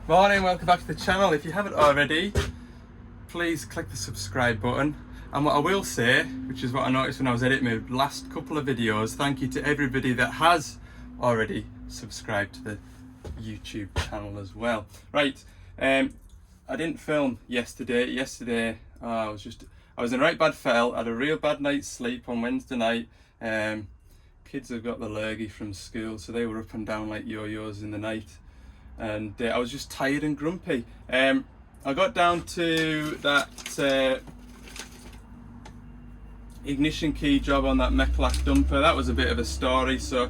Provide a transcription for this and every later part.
Morning, welcome back to the channel. If you haven't already, please click the subscribe button. And what I will say, which is what I noticed when I was editing my last couple of videos, thank you to everybody that has already subscribed to the YouTube channel as well. Right, I didn't film yesterday. I was in a right bad fell. I had a real bad night's sleep on Wednesday night. Kids have got the lurgy from school, so they were up and down like yo-yos in the night. And I was just tired and grumpy. I got down to that ignition key job on that Mechlac dumper. That was a bit of a story. So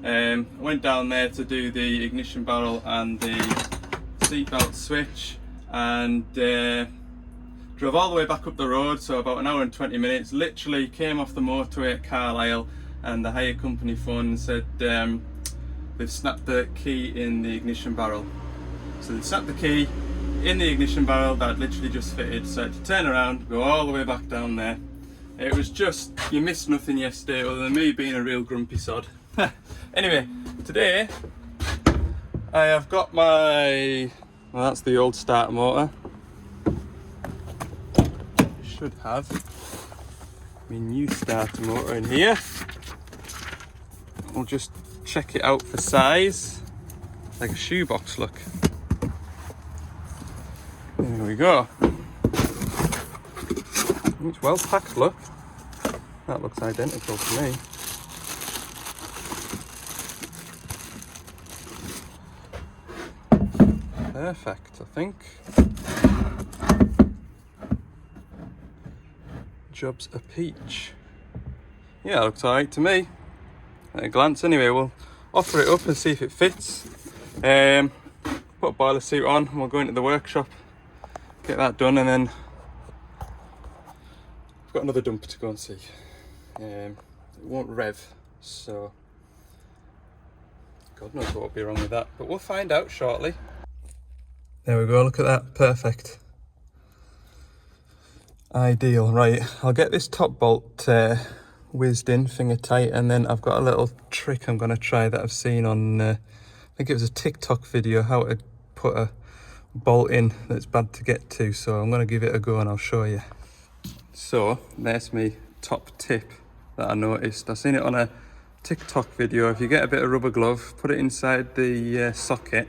I went down there to do the ignition barrel and the seatbelt switch, and drove all the way back up the road, so about an hour and 20 minutes. Literally came off the motorway at Carlisle, and the hire company phoned and said they've snapped the key in the ignition barrel. So they snapped the key in the ignition barrel that literally just fitted, so I had to turn around, go all the way back down there. It was just, you missed nothing yesterday other than me being a real grumpy sod. Anyway, today I have got my, well, that's the old starter motor. Should have my new starter motor in here. We'll just check it out for size, like a shoebox, look. There we go. It's well packed, look. That looks identical to me. Perfect, I think. Job's a peach. Yeah, looks alright to me. At a glance anyway. We'll offer it up and see if it fits. Put a boiler suit on and we'll go into the workshop, get that done, and then I've got another dumper to go and see. It won't rev, so God knows what will be wrong with that, but we'll find out shortly. There we go, look at that, perfect. Ideal. Right, I'll get this top bolt whizzed in, finger tight, and then I've got a little trick I'm going to try that I've seen on, I think it was a TikTok video, how to put a bolt in that's bad to get to, so I'm going to give it a go and I'll show you. So there's my top tip that I noticed. I've seen it on a TikTok video. If you get a bit of rubber glove, put it inside the socket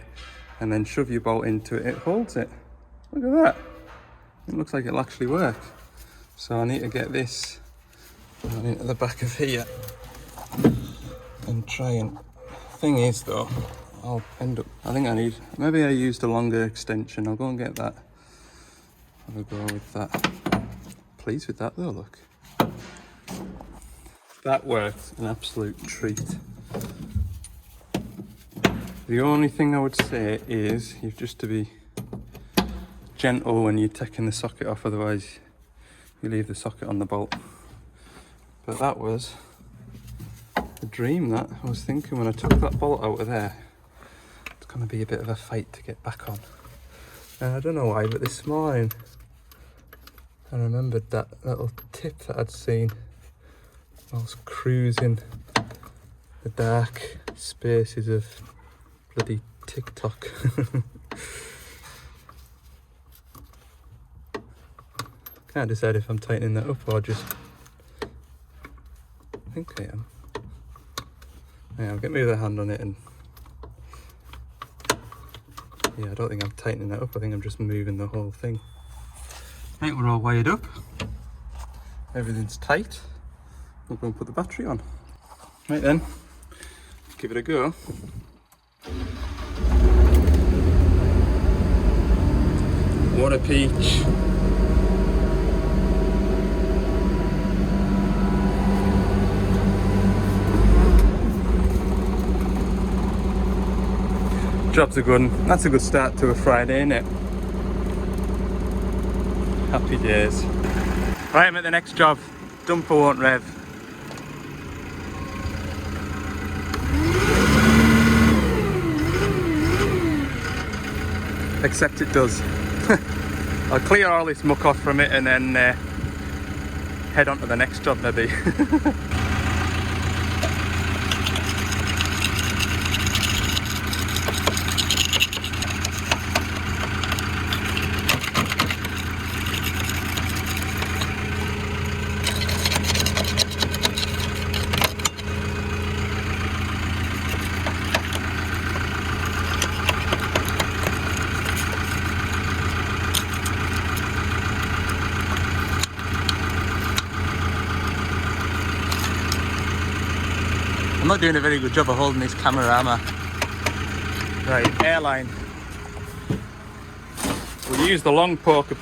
and then shove your bolt into it, it holds it. Look at that. It looks like it'll actually work. So I need to get this into the back of here and try and... Thing is though, I'll end up... I think I need... Maybe I used a longer extension. I'll go and get that. Have a go with that. Pleased with that though, look. That worked an absolute treat. The only thing I would say is you've just to be gentle when you're taking the socket off, otherwise you leave the socket on the bolt. But that was a dream, that. I was thinking when I took that bolt out of there, it's going to be a bit of a fight to get back on. And I don't know why, but this morning I remembered that little tip that I'd seen. I was cruising the dark spaces of bloody TikTok. Can't decide if I'm tightening that up or just... I think I am. Yeah, I'll get my other hand on it and... Yeah, I don't think I'm tightening that up, I think I'm just moving the whole thing. Right, we're all wired up. Everything's tight. We'll go and put the battery on. Right then, give it a go. What a peach. Job's a good one. That's a good start to a Friday, isn't it? Happy days. Right, I'm at the next job. Dumper won't rev. Except it does. I'll clear all this muck off from it and then head on to the next job maybe. I'm not doing a very good job of holding this camera, am I? Right, airline. We'll use the long poker.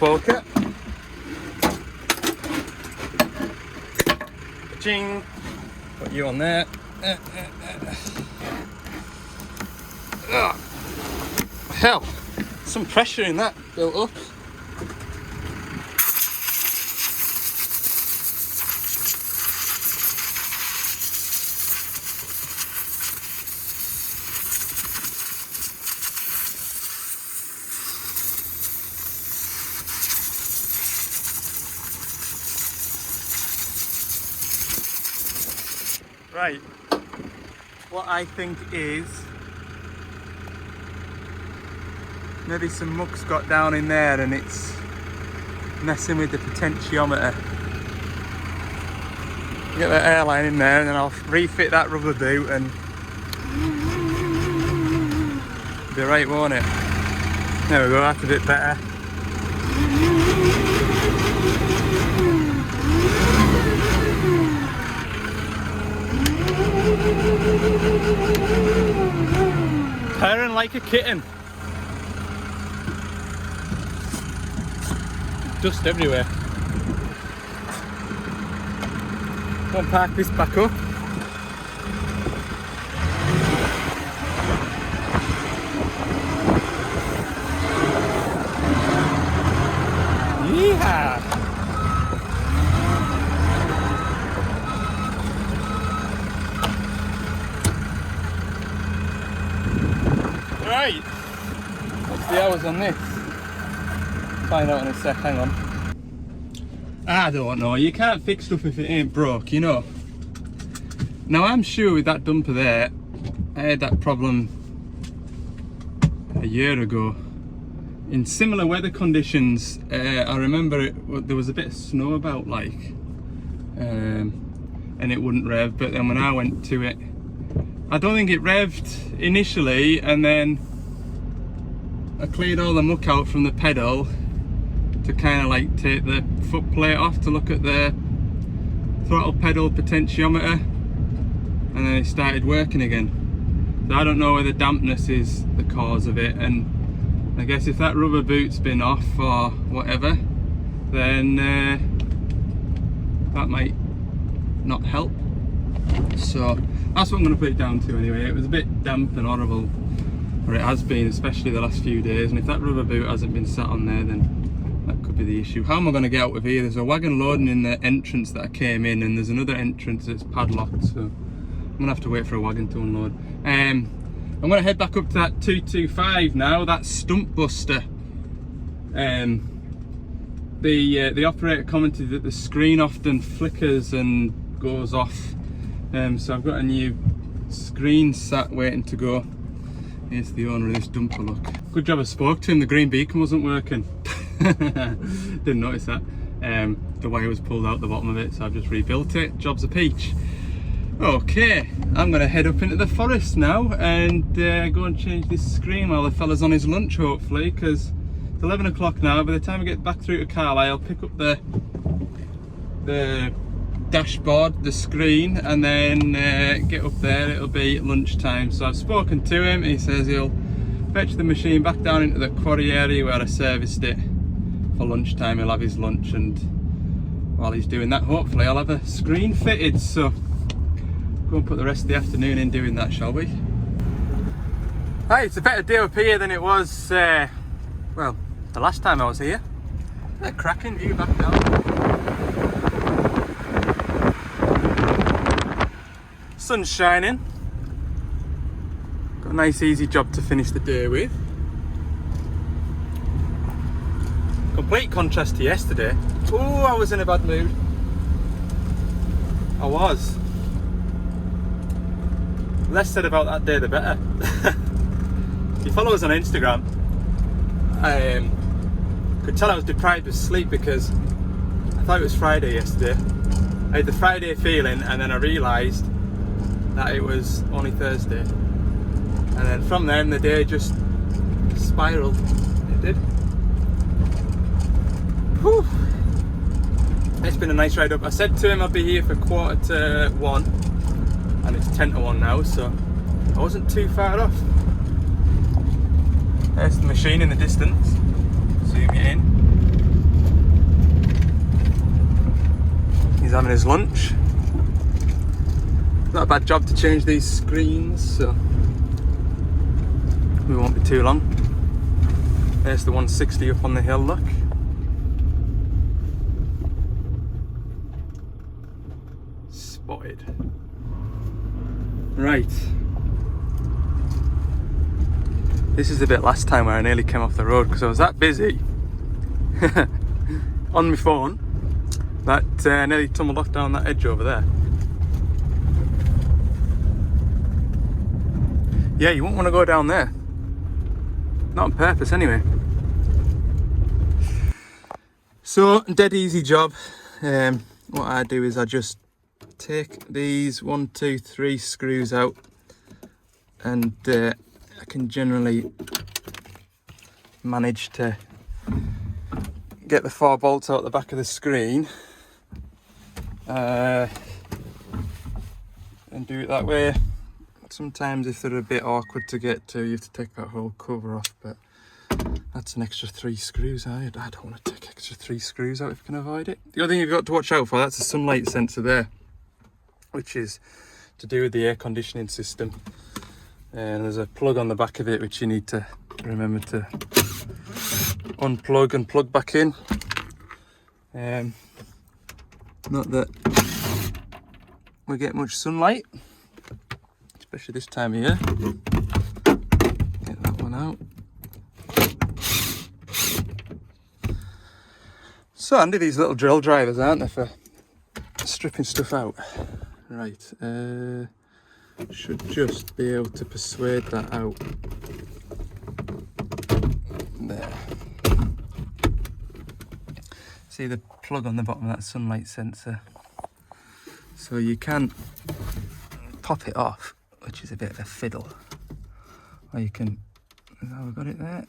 Ching. Put you on there. Hell, some pressure in that built up. Right, what I think is maybe some muck's got down in there and it's messing with the potentiometer. Get that airline in there and then I'll refit that rubber boot and be right, won't it? There we go, that's a bit better. Purring like a kitten. Dust everywhere. Go and park this back up. Yeehaw! Right, what's the hours on this? Find out in a sec, hang on. I don't know, you can't fix stuff if it ain't broke, you know. Now I'm sure with that dumper there, I had that problem a year ago. In similar weather conditions, I remember there was a bit of snow about like, and it wouldn't rev, but then when I went to it, I don't think it revved initially, and then I cleared all the muck out from the pedal to kind of like take the foot plate off to look at the throttle pedal potentiometer, and then it started working again. So I don't know whether dampness is the cause of it, and I guess if that rubber boot's been off or whatever, then that might not help. So that's what I'm going to put it down to anyway. It was a bit damp and horrible, or it has been, especially the last few days, and if that rubber boot hasn't been sat on there, then that could be the issue. How am I going to get out of here? There's a wagon loading in the entrance that I came in, and there's another entrance that's padlocked, so I'm going to have to wait for a wagon to unload. I'm going to head back up to that 225 now, that stump buster. The operator commented that the screen often flickers and goes off. So I've got a new screen sat waiting to go. Here's the owner of this dumper, look. Good job I spoke to him, the green beacon wasn't working. Didn't notice that. The wire was pulled out the bottom of it, so I've just rebuilt it. Job's a peach. Okay, I'm gonna head up into the forest now and go and change this screen while the fella's on his lunch, hopefully, because it's 11 o'clock now. By the time I get back through to Carlisle, I'll pick up the dashboard, the screen, and then get up there. It'll be lunchtime. So I've spoken to him. He says he'll fetch the machine back down into the quarry area where I serviced it for lunchtime. He'll have his lunch, and while he's doing that, hopefully I'll have a screen fitted. So go and put the rest of the afternoon in doing that, shall we? Right, it's a better day up here than it was well, the last time I was here. A cracking view back down. Sun's shining. Got a nice easy job to finish the day with. Complete contrast to yesterday. Oh, I was in a bad mood. I was. Less said about that day the better. If you follow us on Instagram, I could tell I was deprived of sleep because I thought it was Friday yesterday. I had the Friday feeling, and then I realised that it was only Thursday, and then from then the day just spiraled. It did. Whew. It's been a nice ride up. I said to him I'd be here for 1:45, and it's 10 to 1 now, so I wasn't too far off. There's the machine in the distance. Zoom it in. He's having his lunch. Not a bad job to change these screens, so we won't be too long. There's the 160 up on the hill, look. Spotted. Right. This is the bit last time where I nearly came off the road because I was that busy on my phone that I nearly tumbled off down that edge over there. Yeah, you won't want to go down there. Not on purpose anyway. So, dead easy job. What I do is I just take these 1, 2, 3 screws out, and I can generally manage to get the 4 bolts out the back of the screen and do it that way. Sometimes if they're a bit awkward to get to, you have to take that whole cover off, but that's an extra 3 screws. I don't want to take extra 3 screws out if you can avoid it. The other thing you've got to watch out for, that's a sunlight sensor there, which is to do with the air conditioning system. And there's a plug on the back of it which you need to remember to unplug and plug back in. Not that we get much sunlight, especially this time of year. Get that one out. So handy, these little drill drivers, aren't they, for stripping stuff out. Right, should just be able to persuade that out. There. See the plug on the bottom of that sunlight sensor? So you can pop it off, which is a bit of a fiddle. Or you can, oh, we've got it there.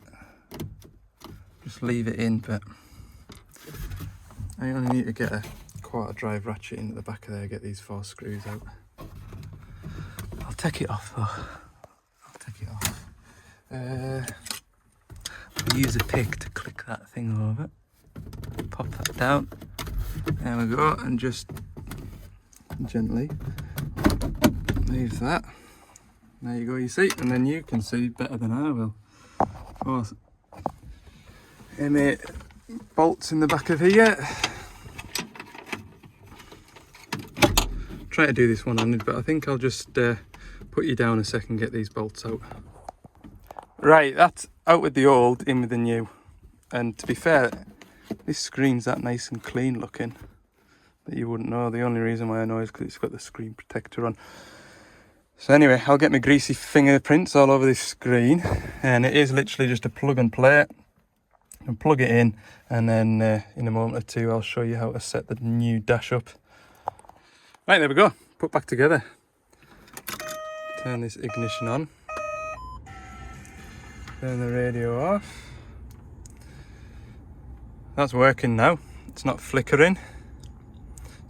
Just leave it in, but I only need to get a 1/4 drive ratchet into the back of there, get these 4 screws out. I'll take it off though. I'll take it off. I'll use a pick to click that thing over. Pop that down. There we go, and just gently leave that. There you go, you see, and then you can see better than I will. Of course, M8 bolts in the back of here. Try to do this one-handed, but I think I'll just put you down a second, get these bolts out. Right, that's out with the old, in with the new. And to be fair, this screen's that nice and clean looking that you wouldn't know. The only reason why I know is because it's got the screen protector on. So anyway, I'll get my greasy fingerprints all over this screen, and it is literally just a plug and play. And plug it in, and then in a moment or two I'll show you how to set the new dash up. Right, there we go, put back together. Turn this ignition on. Turn the radio off. That's working now, it's not flickering.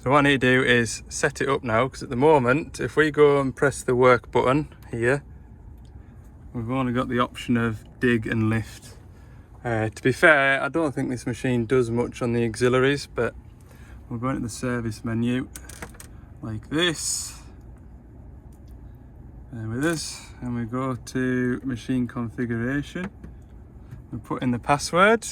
So what I need to do is set it up now, because at the moment, if we go and press the work button here, we've only got the option of dig and lift. To be fair, I don't think this machine does much on the auxiliaries, but we're going to the service menu like this. There with us, and we go to machine configuration. We put in the password.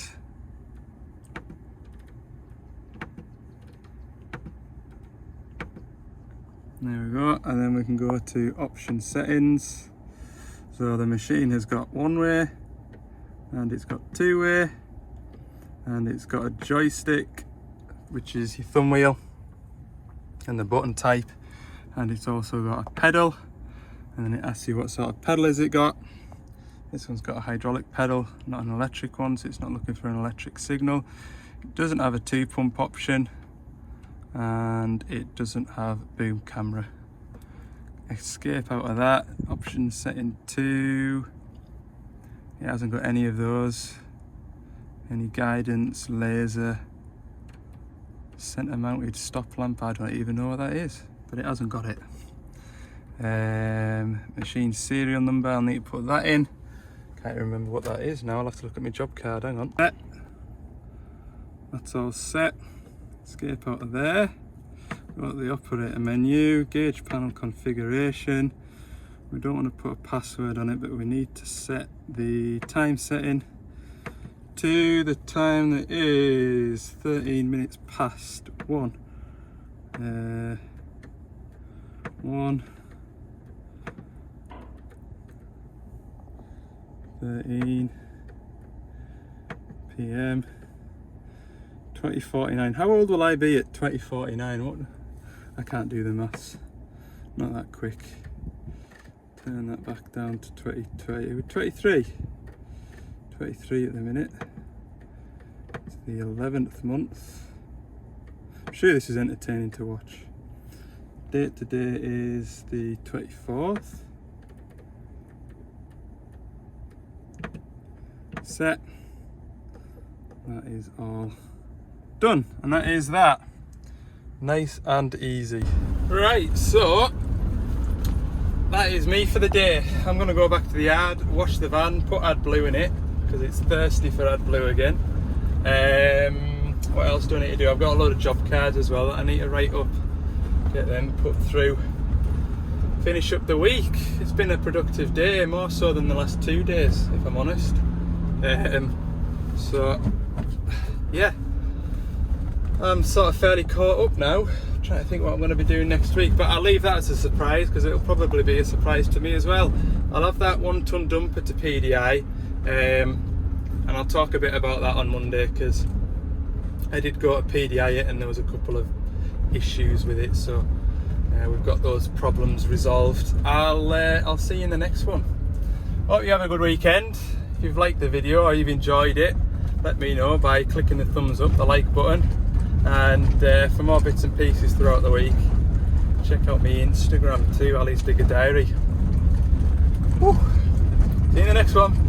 There we go, and then we can go to option settings. So the machine has got 1-way, and it's got 2-way, and it's got a joystick, which is your thumb wheel, and the button type, and it's also got a pedal, and then it asks you what sort of pedal has it got. This one's got a hydraulic pedal, not an electric one, so it's not looking for an electric signal. It doesn't have a 2-pump option, and it doesn't have boom camera. Escape out of that. Option setting 2. It hasn't got any of those. Any guidance, laser, center mounted stop lamp. I don't even know what that is, but it hasn't got it. Machine serial number, I'll need to put that in. Can't remember what that is now, I'll have to look at my job card, hang on. That's all set. Escape out of there. Go to the operator menu, gauge panel configuration. We don't want to put a password on it, but we need to set the time setting to the time that is 13 minutes past 1. 13 p.m. 2049. How old will I be at 2049? What? I can't do the maths. Not that quick. Turn that back down to 2020. 23. 23 at the minute. It's the 11th month. I'm sure this is entertaining to watch. Date today is the 24th. Set. That is all done, and that is that. Nice and easy. Right, so that is me for the day. I'm gonna go back to the yard, wash the van, put AdBlue in it because it's thirsty for AdBlue again. What else do I need to do? I've got a load of job cards as well that I need to write up, get them put through, finish up the week. It's been a productive day, more so than the last 2 days, if I'm honest. So yeah, I'm sort of fairly caught up now. I'm trying to think what I'm going to be doing next week, but I'll leave that as a surprise because it'll probably be a surprise to me as well. I'll have that 1 ton dumper to PDI, and I'll talk a bit about that on Monday because I did go to PDI it and there was a couple of issues with it, so we've got those problems resolved. I'll see you in the next one. Hope you have a good weekend. If you've liked the video or you've enjoyed it, let me know by clicking the thumbs up, the like button, and for more bits and pieces throughout the week, check out my Instagram too, Ali's Digger Diary. Woo. See you in the next one.